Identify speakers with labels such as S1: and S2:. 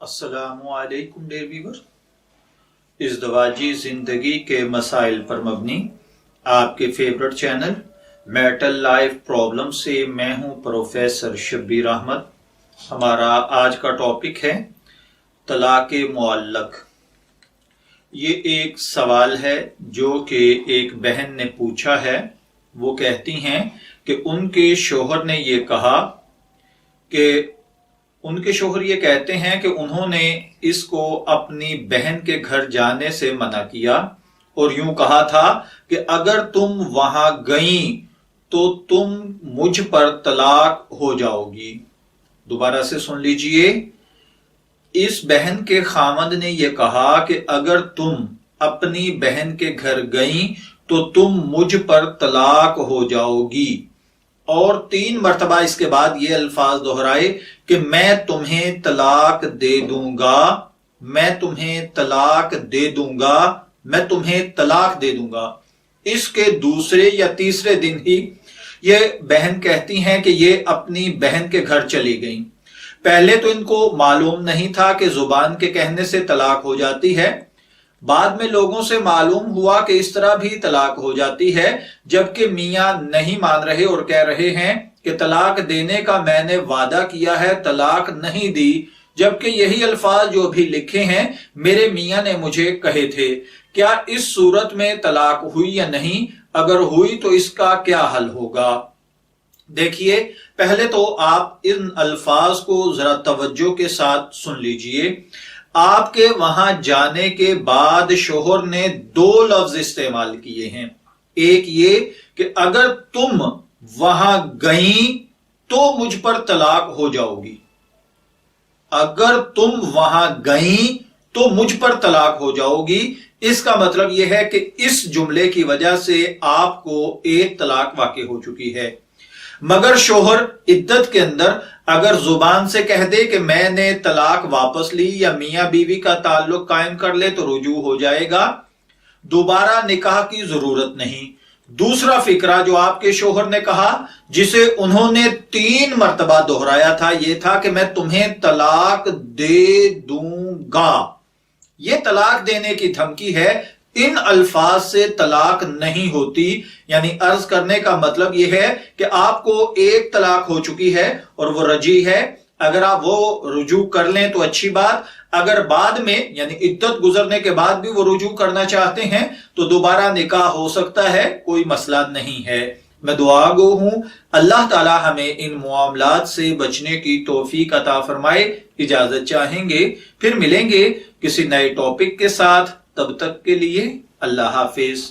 S1: अस्सलामु अलैकुम dear viewer. इज़दवाजी जिंदगी के मसाइल पर मबनी आपके favourite channel marital life problem से मैं हूं प्रोफेसर शब्बीर अहमद। हमारा आज का टॉपिक है तलाक़ मुअल्लक़। ये एक सवाल है जो कि एक बहन ने पूछा है। वो कहती हैं कि उनके शोहर ने ये कहा कि उनके शोहर ये कहते हैं कि उन्होंने इसको अपनी बहन के घर जाने से मना किया और यूं कहा था कि अगर तुम वहां गई तो तुम मुझ पर तलाक हो जाओगी। दोबारा से सुन लीजिए। इस बहन के खामद ने यह कहा कि अगर तुम अपनी बहन के घर गई तो तुम मुझ पर तलाक हो जाओगी, और 3 मरतबा इसके बाद ये अल्फाज दोहराए कि मैं तुम्हें तलाक दे दूंगा, मैं तुम्हें तलाक दे दूंगा, मैं तुम्हें तलाक दे दूंगा। इसके दूसरे या तीसरे दिन ही ये बहन कहती हैं कि ये अपनी बहन के घर चली गई। पहले तो इनको मालूम नहीं था कि जुबान के कहने से तलाक हो जाती है। बाद में लोगों से मालूम हुआ कि इस तरह भी तलाक हो जाती है, जबकि मियां नहीं मान रहे और कह रहे हैं कि तलाक देने का मैंने वादा किया है, तलाक नहीं दी, जबकि यही अल्फाज जो भी लिखे हैं मेरे मियां ने मुझे कहे थे। क्या इस सूरत में तलाक हुई या नहीं? अगर हुई तो इसका क्या हल होगा? देखिए, पहले तो आप इन अल्फाज को जरा तवज्जो के साथ सुन लीजिए। आपके वहां जाने के बाद शोहर ने 2 लफ्ज इस्तेमाल किए हैं। एक ये कि अगर तुम वहां गई तो मुझ पर तलाक हो जाओगी। अगर तुम वहां गई तो मुझ पर तलाक हो जाओगी, इसका मतलब यह है कि इस जुमले की वजह से आपको एक तलाक वाक़ई हो चुकी है। मगर शोहर इद्दत के अंदर अगर जुबान से कह दे कि मैंने तलाक वापस ली या मियां बीवी का ताल्लुक कायम कर ले तो रुजू हो जाएगा, दोबारा निकाह की जरूरत नहीं। दूसरा फिक्रा जो आपके शोहर ने कहा, जिसे उन्होंने 3 मरतबा दोहराया था, यह था कि मैं तुम्हें तलाक दे दूंगा। यह तलाक देने की धमकी है। इन अल्फाज से तलाक नहीं होती। यानी अर्ज करने का मतलब यह है कि आपको एक तलाक हो चुकी है और वो रजी है। अगर आप वो रुजू कर लें तो अच्छी बात, अगर बाद में यानी इद्दत गुजरने के बाद भी वो रुजू करना चाहते हैं तो दोबारा निकाह हो सकता है, कोई मसला नहीं है। मैं दुआगो हूं अल्लाह ताला हमें इन मुआमलात से बचने की तौफीक अता फरमाए। इजाजत चाहेंगे, फिर मिलेंगे किसी नए टॉपिक के साथ। तब तक के लिए अल्लाह हाफिज।